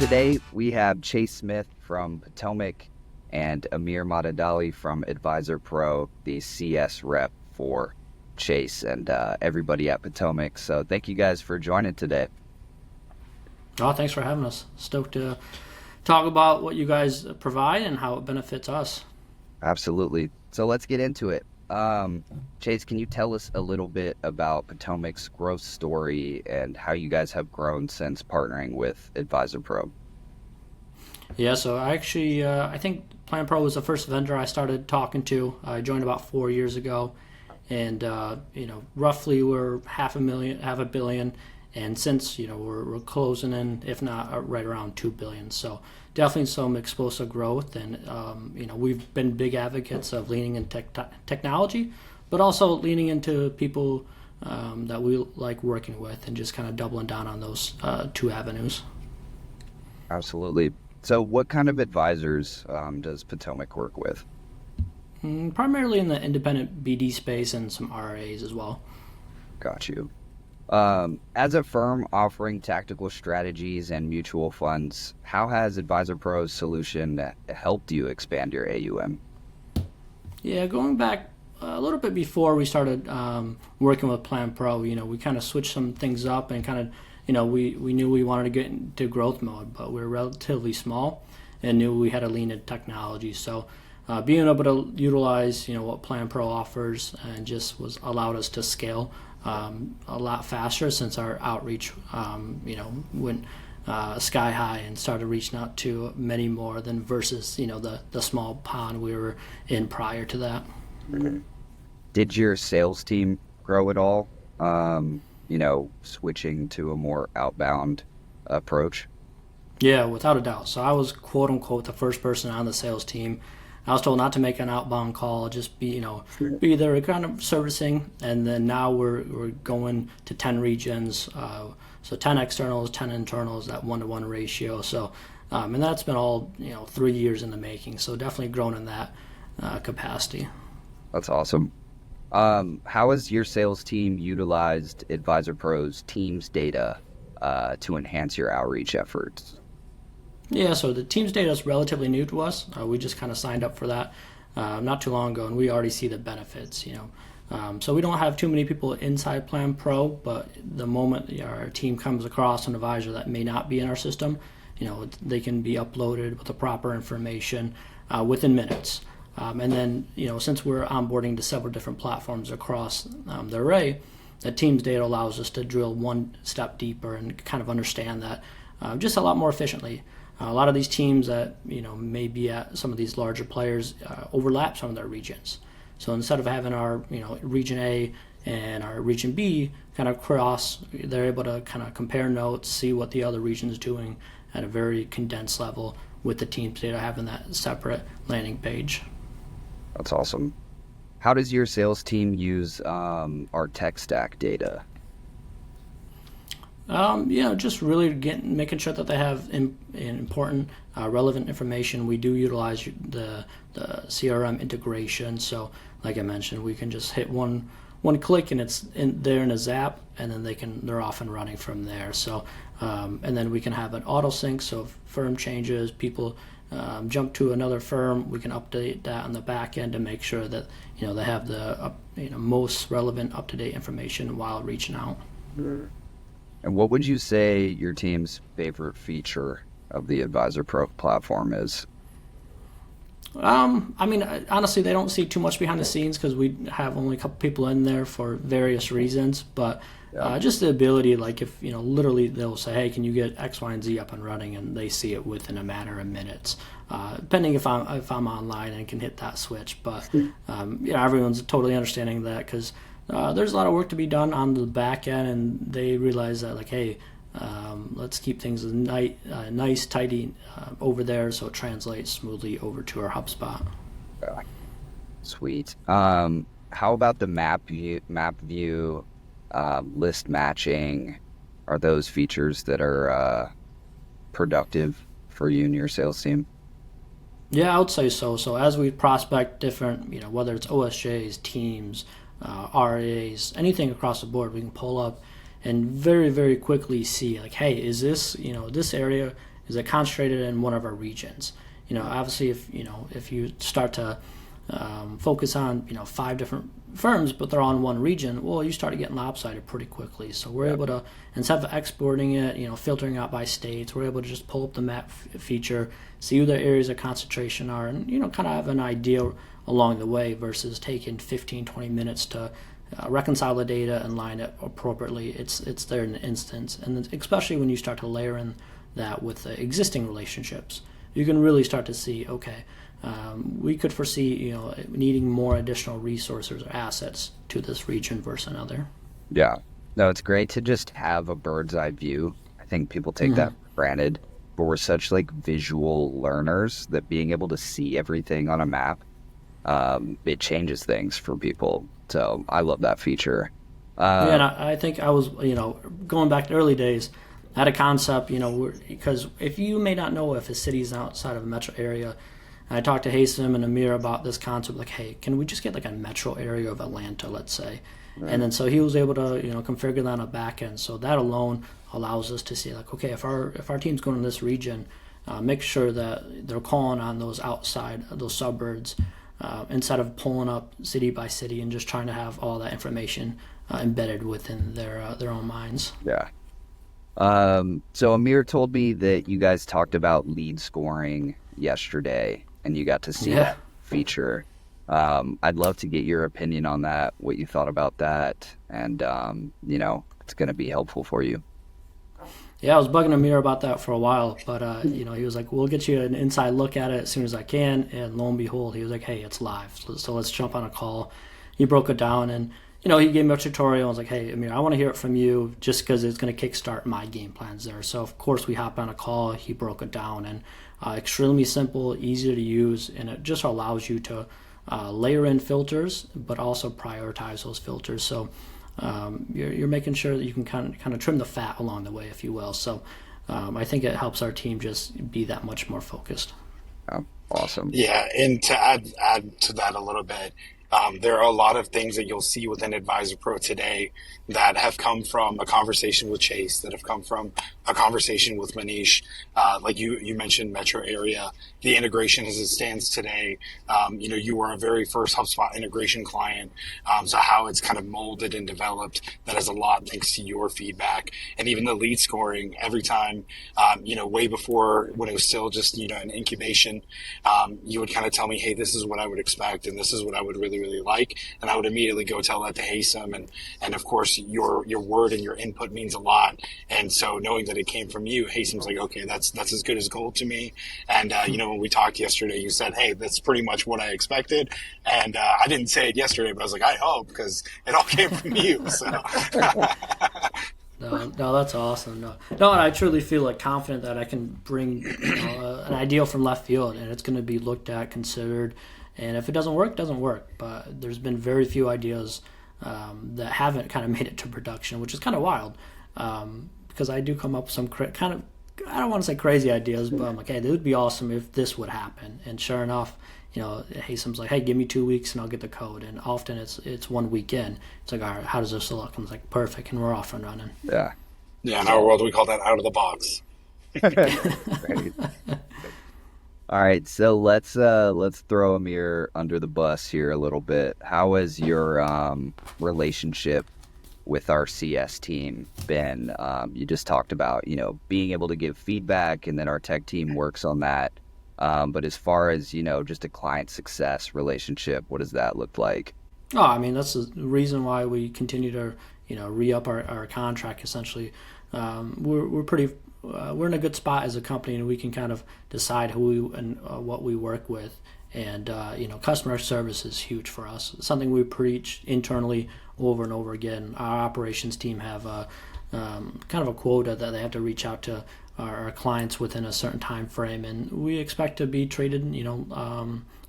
Today we have Chase Smith from Potomac and Amir Madadali from Advizor Pro, the CS rep for Chase and everybody at Potomac. So thank you guys for joining today. Oh, thanks for having us. Stoked to talk about what you guys provide and how it benefits us. Absolutely. So let's get into it. Chase, can you tell us a little bit about Potomac's growth story and how you guys have grown since partnering with Advizor Pro? Yeah, so I think PlanPro was the first vendor I started talking to. I joined about 4 years ago, and roughly we're half a billion, and since we're closing in, if not right around 2 billion. So definitely some explosive growth, and we've been big advocates of leaning into technology, but also leaning into people that we like working with, and just kind of doubling down on those two avenues. Absolutely. So what kind of advisors does Potomac work with? Primarily in the independent BD space and some RAs as well. Got you. As a firm offering tactical strategies and mutual funds, how has Advizor Pro's solution helped you expand your AUM? Yeah, going back a little bit before we started working with PlanPro, we kind of switched some things up and kind of, we knew we wanted to get into growth mode, but we were relatively small and knew we had to lean into technology. So being able to utilize, what PlanPro offers and just allowed us to scale a lot faster since our outreach, went sky high and started reaching out to many more than versus, the small pond we were in prior to that. Mm-hmm. Did your sales team grow at all? Switching to a more outbound approach? Yeah, without a doubt. So I was quote unquote the first person on the sales team. I was told not to make an outbound call, just be there kind of servicing, and then now we're going to 10 regions, so 10 externals, 10 internals, that 1-to-1 ratio. So, and that's been all 3 years in the making. So definitely grown in that capacity. That's awesome. How has your sales team utilized Advizor Pro's Teams data to enhance your outreach efforts? Yeah, so the Teams data is relatively new to us. We just kind of signed up for that not too long ago, and we already see the benefits. So we don't have too many people inside PlanPro, but the moment our team comes across an advisor that may not be in our system, they can be uploaded with the proper information within minutes. And then, since we're onboarding to several different platforms across the array, the Teams data allows us to drill one step deeper and kind of understand that just a lot more efficiently. A lot of these teams that may be at some of these larger players overlap some of their regions. So instead of having our region A and our region B kind of cross, they're able to kind of compare notes, see what the other region is doing at a very condensed level with the Teams data having that separate landing page. That's awesome. How does your sales team use our tech stack data? Just really making sure that they have important, relevant information. We do utilize the CRM integration. So, like I mentioned, we can just hit one click and it's there in a zap, and then they're off and running from there. So, and then we can have an auto sync. So, if firm changes, people jump to another firm, we can update that on the back end to make sure that they have the most relevant, up to date information while reaching out. Mm-hmm. And what would you say your team's favorite feature of the Advizor Pro platform is? Honestly, they don't see too much behind the scenes because we have only a couple people in there for various reasons. But just the ability, like if literally they'll say, "Hey, can you get X, Y, and Z up and running?" and they see it within a matter of minutes, depending if I'm online and can hit that switch. But everyone's totally understanding that because. There's a lot of work to be done on the back end, and they realize that, hey, let's keep things nice, tidy over there so it translates smoothly over to our HubSpot. Sweet. How about the map view, list matching? Are those features that are productive for you and your sales team? Yeah, I would say so. So as we prospect different, whether it's OSJs, teams, RAs, anything across the board, we can pull up and very, very quickly see hey, is this, this area is it concentrated in one of our regions? Obviously, if you start to focus on 5 different firms, but they're all in one region, well, you start getting lopsided pretty quickly. So we're able to, instead of exporting it, filtering out by states, we're able to just pull up the map feature, see who the areas of concentration are, and kind of have an idea along the way versus taking 15-20 minutes to reconcile the data and line it appropriately. It's there in an instance, and especially when you start to layer in that with the existing relationships, you can really start to see, okay, we could foresee needing more additional resources or assets to this region versus another. Yeah, no, it's great to just have a bird's eye view. I think people take that for granted, but we're such like visual learners that being able to see everything on a map, it changes things for people. So I love that feature. And I think I was, going back to early days, I had a concept, because if you may not know if a city's outside of a metro area, and I talked to Haysom and Amir about this concept, like, hey, can we just get like a metro area of Atlanta, let's say? Right. And then so he was able to, configure that on a back end. So that alone allows us to see, like, okay, if our team's going to this region, make sure that they're calling on those outside, those suburbs, instead of pulling up city by city and just trying to have all that information embedded within their own minds. Yeah. So Amir told me that you guys talked about lead scoring yesterday, and you got to see that feature. I'd love to get your opinion on that, what you thought about that, and it's going to be helpful for you. Yeah, I was bugging Amir about that for a while, but he was like, we'll get you an inside look at it as soon as I can, and lo and behold, he was like, hey, it's live, so let's jump on a call. He broke it down, and he gave me a tutorial. I was like, hey, Amir, I want to hear it from you just because it's going to kickstart my game plans there. So, of course, we hopped on a call. He broke it down, and extremely simple, easy to use, and it just allows you to layer in filters, but also prioritize those filters. So you're making sure that you can kind of trim the fat along the way, if you will. So I think it helps our team just be that much more focused. Oh, awesome. Yeah, and to add to that a little bit, there are a lot of things that you'll see within Advisor Pro today that have come from a conversation with Chase, that have come from a conversation with Manish. Like you mentioned metro area, the integration as it stands today. You were a very first HubSpot integration client. So how it's kind of molded and developed, that has a lot thanks to your feedback. And even the lead scoring every time, way before when it was still just, an incubation, you would kind of tell me, hey, this is what I would expect. And this is what I would really like, and I would immediately go tell that to Haysom, and of course your word and your input means a lot, and so knowing that it came from you, Haysom's like, okay, that's as good as gold to me. And when we talked yesterday, you said, hey, that's pretty much what I expected, and I didn't say it yesterday, but I was like, I hope, because it all came from you. So No, that's awesome. No, and I truly feel like confident that I can bring an idea from left field, and it's going to be looked at, considered. And if it doesn't work, it doesn't work. But there's been very few ideas that haven't kind of made it to production, which is kind of wild. Because I do come up with some I don't want to say crazy ideas, but I'm like, hey, it would be awesome if this would happen. And sure enough, Haysom's like, hey, give me 2 weeks and I'll get the code. And often it's 1 week in. It's like, all right, how does this look? And it's like, perfect, and we're off and running. Yeah. Yeah, in our world, we call that out of the box. Right. All right, so let's throw Amir under the bus here a little bit. How has your relationship with our CS team been? You just talked about being able to give feedback, and then our tech team works on that. But as far as just a client success relationship, what does that look like? Oh, I mean, that's the reason why we continue to re-up our contract. Essentially, we're in a good spot as a company, and we can kind of decide who and what we work with. And customer service is huge for us. It's something we preach internally over and over again. Our operations team have kind of a quota that they have to reach out to our clients within a certain time frame, and we expect to be treated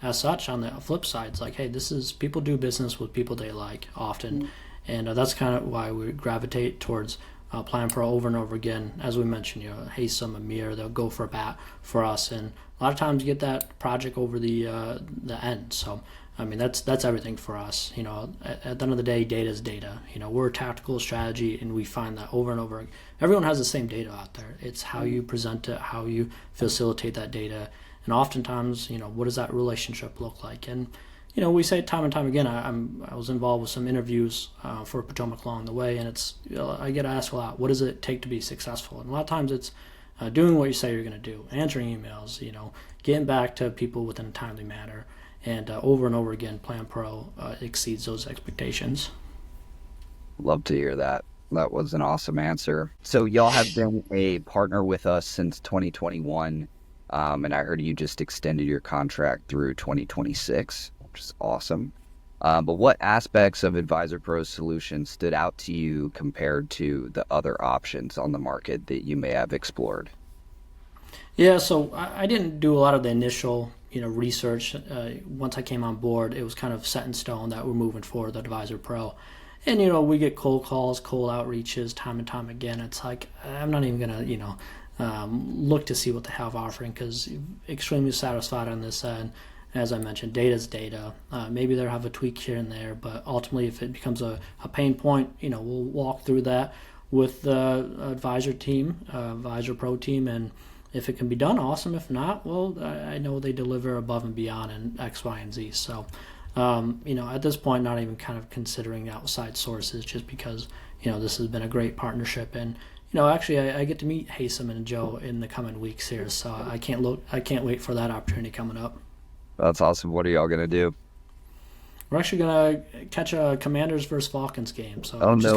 as such. On the flip side, it's like, hey, this is people do business with people they like often, and that's kind of why we gravitate towards PlanPro over and over again. As we mentioned, Haysom, Amir, they'll go for a bat for us, and a lot of times get that project over the end. So I mean, that's everything for us. At the end of the day, data is data. We're a tactical strategy, and we find that over and over. Everyone has the same data out there. It's how you present it, how you facilitate that data, and oftentimes, what does that relationship look like? And we say it time and time again. I was involved with some interviews for Potomac along the way, and I get asked a lot, what does it take to be successful? And a lot of times it's doing what you say you're going to do, answering emails, getting back to people within a timely manner, and over and over again, PlanPro exceeds those expectations. Love to hear that. That was an awesome answer. So y'all have been a partner with us since 2021, and I heard you just extended your contract through 2026, which is awesome. But what aspects of Advisor Pro's solution stood out to you compared to the other options on the market that you may have explored? Yeah, so I didn't do a lot of the initial research. Once I came on board, it was kind of set in stone that we're moving forward with Advisor Pro. And, we get cold calls, cold outreaches time and time again. It's like, I'm not even going to, look to see what they have offering, because extremely satisfied on this end. As I mentioned, data is data. Maybe they'll have a tweak here and there, but ultimately if it becomes a pain point, we'll walk through that with the Advisor team, Advisor Pro team, and if it can be done, awesome. If not, well, I know they deliver above and beyond in X, Y, and Z. So, at this point, not even kind of considering outside sources, just because, this has been a great partnership. And, actually, I get to meet Haysom and Joe in the coming weeks here. So I can't wait for that opportunity coming up. That's awesome. What are y'all going to do? We're actually gonna catch a Commanders versus Falcons game. So just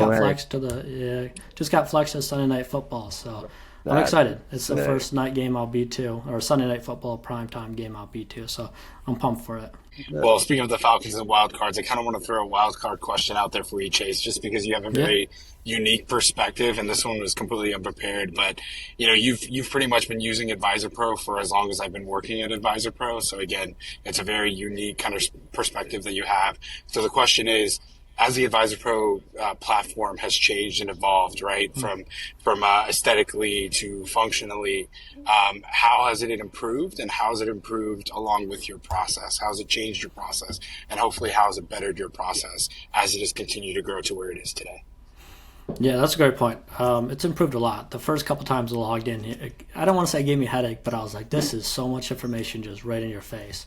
got flexed to Sunday Night Football. So I'm excited. It's the first night game I'll be to, or Sunday Night Football primetime game I'll be to. So I'm pumped for it. Well, speaking of the Falcons and wild cards, I kind of want to throw a wild card question out there for you, Chase, just because you have a very unique perspective, and this one was completely unprepared. But you've pretty much been using Advisor Pro for as long as I've been working at Advisor Pro. So again, it's a very unique kind of perspective that you have. So the question is, as the Advisor Pro platform has changed and evolved, right, from aesthetically to functionally, how has it improved, and how has it improved along with your process? How has it changed your process, and hopefully how has it bettered your process as it has continued to grow to where it is today? Yeah, that's a great point. It's improved a lot. The first couple times I logged in, I don't want to say it gave me a headache, but I was like, this is so much information just right in your face.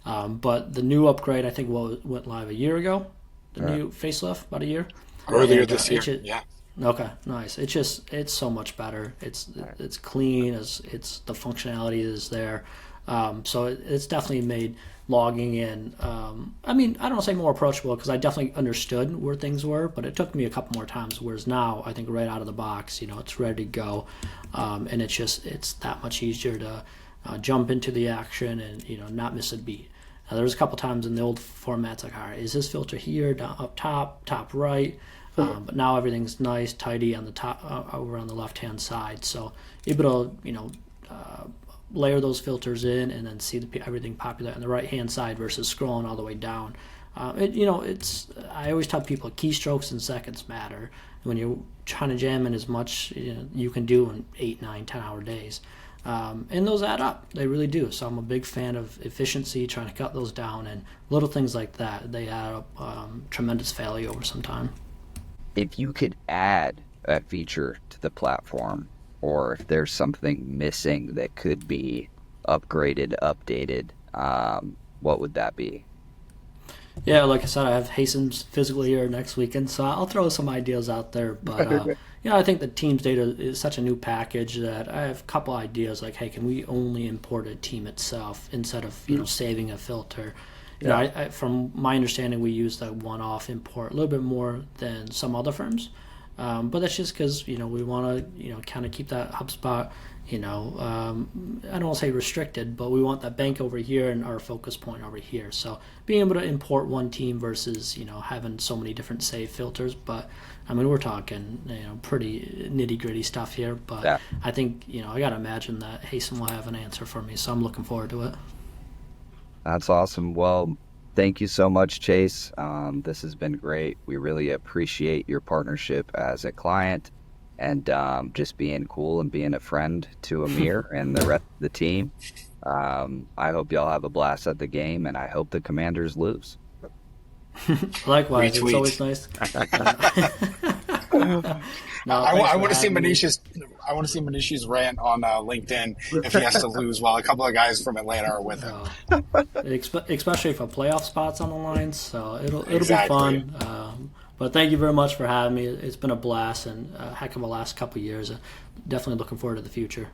But the new upgrade, I think, went live a year ago. The new facelift, about a year earlier this year. Yeah. Okay, nice. It's so much better. It's clean. It's the functionality is there. So it's definitely made logging in. I don't want to say more approachable, because I definitely understood where things were, but it took me a couple more times. Whereas now, I think right out of the box, it's ready to go, and it's that much easier to jump into the action and not miss a beat. There was a couple times in the old formats, like, all right, is this filter here, down, up top right? But now everything's nice, tidy on the top, over on the left-hand side. So able to, layer those filters in and then see everything popular on the right-hand side versus scrolling all the way down. I always tell people keystrokes and seconds matter when you're trying to jam in as much you can do in 8, 9, 10-hour days. And those add up. They really do. So I'm a big fan of efficiency, trying to cut those down, and little things like that. They add up tremendous value over some time. If you could add a feature to the platform, or if there's something missing that could be upgraded, updated, what would that be? Yeah, like I said, I have Haysom's physically here next weekend, so I'll throw some ideas out there. But I think the Teams data is such a new package that I have a couple ideas. Like, hey, can we only import a team itself instead of saving a filter? I, from my understanding, we use that one-off import a little bit more than some other firms. But that's just because we want to kind of keep that HubSpot. I don't want to say restricted, but we want that bank over here and our focus point over here. So being able to import one team versus having so many different save filters. But we're talking pretty nitty gritty stuff here. But I think I gotta imagine that Haysom will have an answer for me. So I'm looking forward to it. That's awesome. Well, thank you so much, Chase. This has been great. We really appreciate your partnership as a client, and just being cool and being a friend to Amir and the rest of the team. I hope y'all have a blast at the game, and I hope the Commanders lose. Likewise, Retweet. it's always nice. No, I want to see Manish's. I want to see Manish's rant on LinkedIn if he has to lose while a couple of guys from Atlanta are with him. Especially if a playoff spot's on the line, so it'll Exactly. be fun. But thank you very much for having me. It's been a blast and a heck of a last couple of years. Definitely looking forward to the future.